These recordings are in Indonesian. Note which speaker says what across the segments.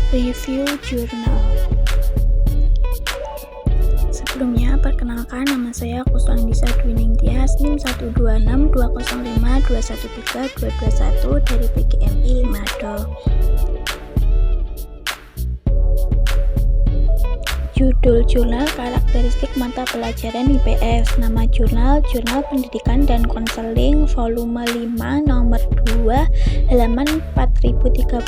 Speaker 1: Review Jurnal. Sebelumnya, perkenalkan, nama saya Kuswan Andisa Dwi Ningtyas, NIM 1262052132221 dari PGMI Manado. Judul jurnal karakteristik mata pelajaran IPS. Nama jurnal Jurnal Pendidikan dan Konseling volume 5 nomor 2 halaman 4034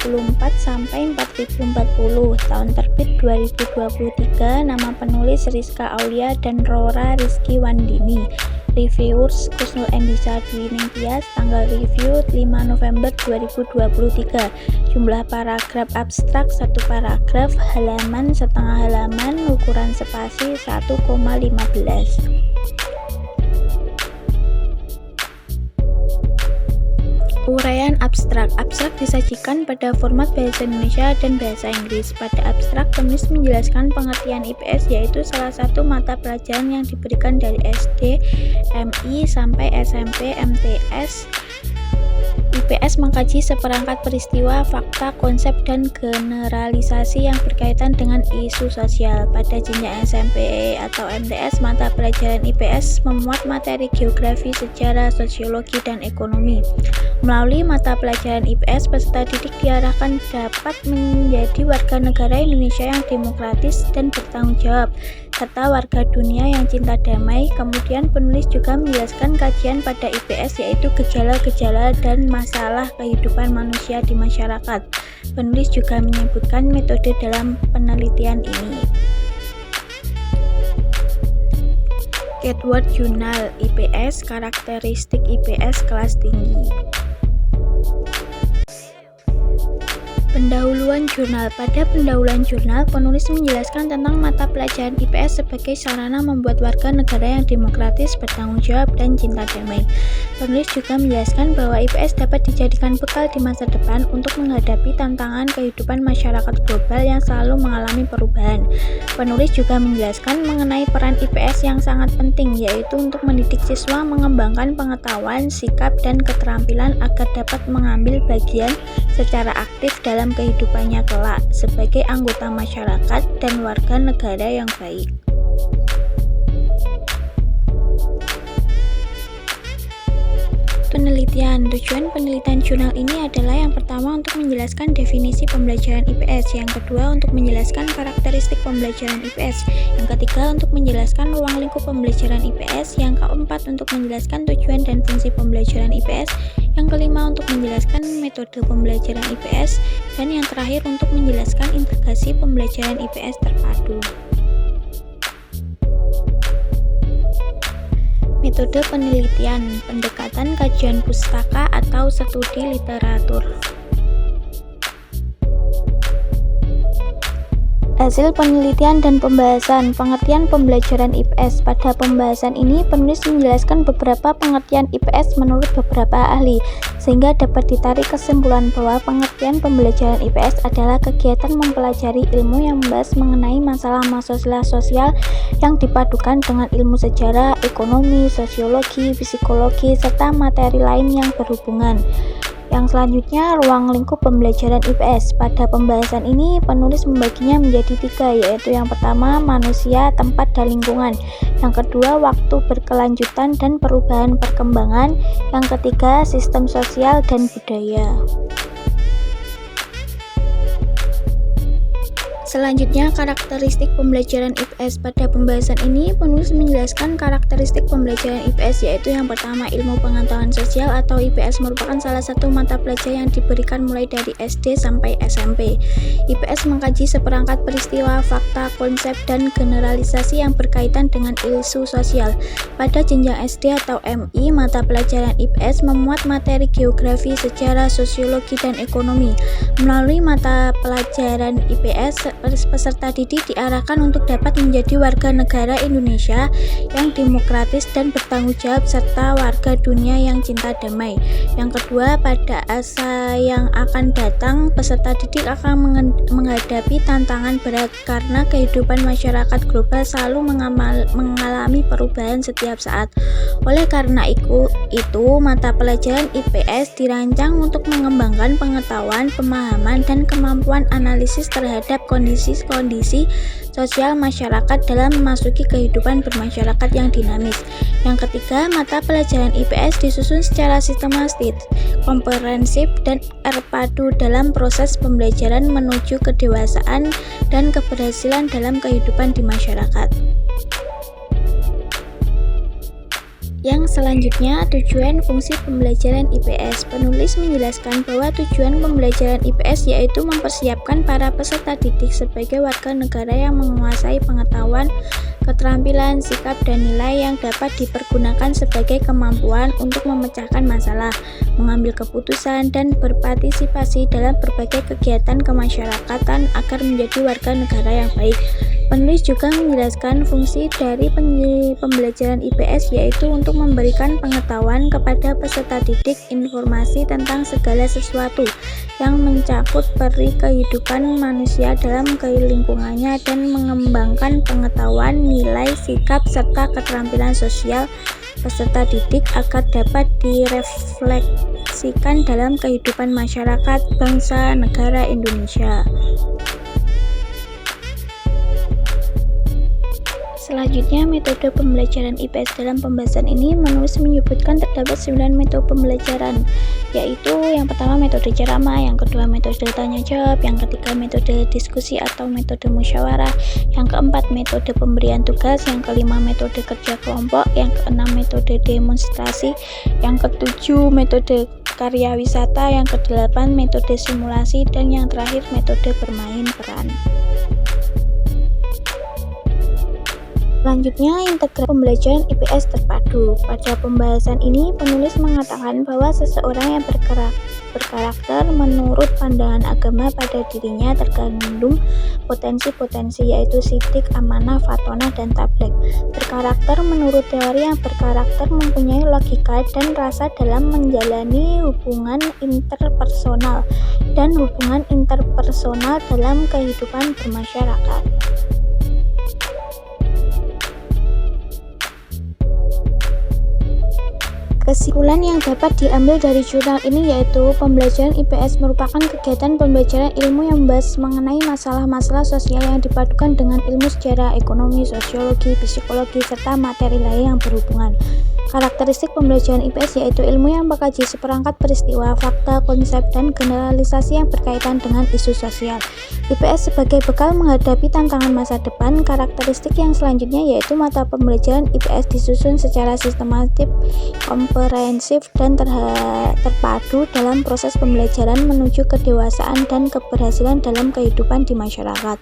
Speaker 1: sampai 4040. Tahun terbit 2023. Nama penulis Rizka Aulia dan Rora Rizky Wandini. Reviewers Kusnul Andisa Dwi Ningtyas. Tanggal review 5 November 2023. Jumlah paragraf abstrak 1 paragraf, halaman setengah halaman, ukuran spasi 1,15. Uraian abstrak. Abstrak disajikan pada format bahasa Indonesia dan bahasa Inggris. Pada abstrak, penulis menjelaskan pengertian IPS, yaitu salah satu mata pelajaran yang diberikan dari SD, MI, sampai SMP, MTS. IPS mengkaji seperangkat peristiwa, fakta, konsep, dan generalisasi yang berkaitan dengan isu sosial. Pada jenjang SMP atau MTS, mata pelajaran IPS memuat materi geografi, sejarah, sosiologi, dan ekonomi. Melalui mata pelajaran IPS, peserta didik diarahkan dapat menjadi warga negara Indonesia yang demokratis dan bertanggung jawab, serta warga dunia yang cinta damai. Kemudian penulis juga menjelaskan kajian pada IPS, yaitu gejala-gejala dan masalah kehidupan manusia di masyarakat. Penulis juga menyebutkan metode dalam penelitian ini. Keyword Jurnal IPS, karakteristik IPS kelas tinggi. Pendahuluan jurnal. Pada pendahuluan jurnal, penulis menjelaskan tentang mata pelajaran IPS sebagai sarana membuat warga negara yang demokratis, bertanggung jawab, dan cinta damai. Penulis juga menjelaskan bahwa IPS dapat dijadikan bekal di masa depan untuk menghadapi tantangan kehidupan masyarakat global yang selalu mengalami perubahan. Penulis juga menjelaskan mengenai peran IPS yang sangat penting, yaitu untuk mendidik siswa mengembangkan pengetahuan, sikap, dan keterampilan agar dapat mengambil bagian secara aktif dalam kehidupannya kelak sebagai anggota masyarakat dan warga negara yang baik. Penelitian. Tujuan penelitian jurnal ini adalah yang pertama untuk menjelaskan definisi pembelajaran IPS, yang kedua untuk menjelaskan karakteristik pembelajaran IPS, yang ketiga untuk menjelaskan ruang lingkup pembelajaran IPS, yang keempat untuk menjelaskan tujuan dan fungsi pembelajaran IPS, yang kelima untuk menjelaskan metode pembelajaran IPS, dan yang terakhir untuk menjelaskan integrasi pembelajaran IPS terpadu. Metode penelitian, pendekatan kajian pustaka atau studi literatur. Hasil penelitian dan pembahasan. Pengertian pembelajaran IPS. Pada pembahasan ini, penulis menjelaskan beberapa pengertian IPS menurut beberapa ahli, sehingga dapat ditarik kesimpulan bahwa pengertian pembelajaran IPS adalah kegiatan mempelajari ilmu yang membahas mengenai masalah-masalah sosial yang dipadukan dengan ilmu sejarah, ekonomi, sosiologi, psikologi, serta materi lain yang berhubungan. Yang selanjutnya, ruang lingkup pembelajaran IPS. Pada pembahasan ini, penulis membaginya menjadi 3, yaitu yang pertama, manusia, tempat, dan lingkungan. Yang kedua, waktu berkelanjutan dan perubahan perkembangan. Yang ketiga, sistem sosial dan budaya. Selanjutnya, karakteristik pembelajaran IPS. Pada pembahasan ini, penulis menjelaskan karakteristik pembelajaran IPS, yaitu yang pertama, ilmu pengetahuan sosial atau IPS merupakan salah satu mata pelajaran yang diberikan mulai dari SD sampai SMP. IPS mengkaji seperangkat peristiwa, fakta, konsep, dan generalisasi yang berkaitan dengan isu sosial. Pada jenjang SD atau MI, mata pelajaran IPS memuat materi geografi, sejarah, sosiologi, dan ekonomi. Melalui mata pelajaran IPS, peserta didik diarahkan untuk dapat menjadi warga negara Indonesia yang demokratis dan bertanggung jawab serta warga dunia yang cinta damai. Yang kedua, pada masa yang akan datang, peserta didik akan menghadapi tantangan berat karena kehidupan masyarakat global selalu mengalami perubahan setiap saat. Oleh karena itu, mata pelajaran IPS dirancang untuk mengembangkan pengetahuan, pemahaman, dan kemampuan analisis terhadap kondisi-kondisi sosial masyarakat dalam memasuki kehidupan bermasyarakat yang dinamis. Yang ketiga, mata pelajaran IPS disusun secara sistematis, komprehensif, dan terpadu dalam proses pembelajaran menuju kedewasaan dan keberhasilan dalam kehidupan di masyarakat. Yang selanjutnya, tujuan fungsi pembelajaran IPS. Penulis menjelaskan bahwa tujuan pembelajaran IPS yaitu mempersiapkan para peserta didik sebagai warga negara yang menguasai pengetahuan, keterampilan, sikap, dan nilai yang dapat dipergunakan sebagai kemampuan untuk memecahkan masalah, mengambil keputusan, dan berpartisipasi dalam berbagai kegiatan kemasyarakatan agar menjadi warga negara yang baik. Penulis juga menjelaskan fungsi dari pembelajaran IPS yaitu untuk memberikan pengetahuan kepada peserta didik informasi tentang segala sesuatu yang mencakup peri kehidupan manusia dalam lingkungannya dan mengembangkan pengetahuan, nilai, sikap, serta keterampilan sosial peserta didik agar dapat direfleksikan dalam kehidupan masyarakat bangsa negara Indonesia. Selanjutnya, metode pembelajaran IPS. Dalam pembahasan ini, menulis menyebutkan terdapat 9 metode pembelajaran, yaitu yang pertama metode ceramah, yang kedua metode tanya jawab, yang ketiga metode diskusi atau metode musyawarah, yang keempat metode pemberian tugas, yang kelima metode kerja kelompok, yang keenam metode demonstrasi, yang ketujuh metode karya wisata, yang kedelapan metode simulasi, dan yang terakhir metode bermain peran. Selanjutnya, integrasi pembelajaran IPS terpadu. Pada pembahasan ini, penulis mengatakan bahwa seseorang yang berkarakter menurut pandangan agama pada dirinya terkandung potensi-potensi yaitu sidik, amanah, fatonah, dan tablek. Berkarakter menurut teori yang berkarakter mempunyai logika dan rasa dalam menjalani hubungan interpersonal dan hubungan interpersonal dalam kehidupan bermasyarakat. Kesimpulan yang dapat diambil dari jurnal ini yaitu pembelajaran IPS merupakan kegiatan pembelajaran ilmu yang membahas mengenai masalah-masalah sosial yang dipadukan dengan ilmu sejarah, ekonomi, sosiologi, psikologi, serta materi lain yang berhubungan. Karakteristik pembelajaran IPS yaitu ilmu yang mengkaji seperangkat peristiwa, fakta, konsep, dan generalisasi yang berkaitan dengan isu sosial. IPS sebagai bekal menghadapi tantangan masa depan. Karakteristik yang selanjutnya yaitu mata pembelajaran IPS disusun secara sistematis, komprehensif, dan terpadu dalam proses pembelajaran menuju kedewasaan dan keberhasilan dalam kehidupan di masyarakat.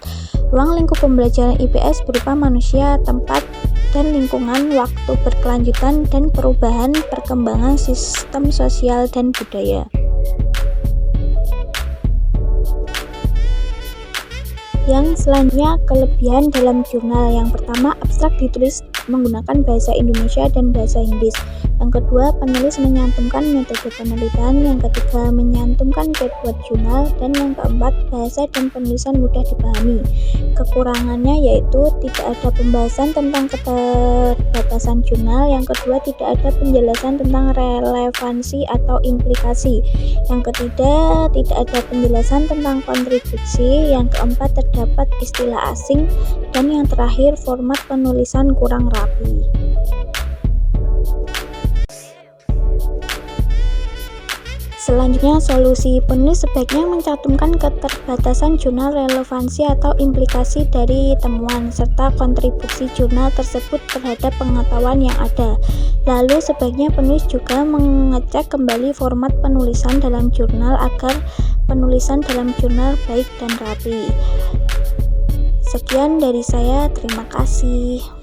Speaker 1: Ruang lingkup pembelajaran IPS berupa manusia, tempat, dan lingkungan, waktu berkelanjutan, dan perubahan perkembangan sistem sosial dan budaya. Yang selanjutnya, kelebihan dalam jurnal. Yang pertama, abstrak ditulis menggunakan bahasa Indonesia dan bahasa Inggris. Yang kedua, penulis menyantumkan metode penelitian. Yang ketiga, menyantumkan keyword jurnal. Dan yang keempat, bahasa dan penulisan mudah dipahami. Kekurangannya yaitu tidak ada pembahasan tentang keterbatasan jurnal. Yang kedua, tidak ada penjelasan tentang relevansi atau implikasi. Yang ketiga, tidak ada penjelasan tentang kontribusi. Yang keempat, terdapat istilah asing. Dan yang terakhir, format penulisan kurang rapi. Selanjutnya, solusi. Penulis sebaiknya mencantumkan keterbatasan jurnal, relevansi atau implikasi dari temuan, serta kontribusi jurnal tersebut terhadap pengetahuan yang ada. Lalu, sebaiknya penulis juga mengecek kembali format penulisan dalam jurnal agar penulisan dalam jurnal baik dan rapi. Sekian dari saya, terima kasih.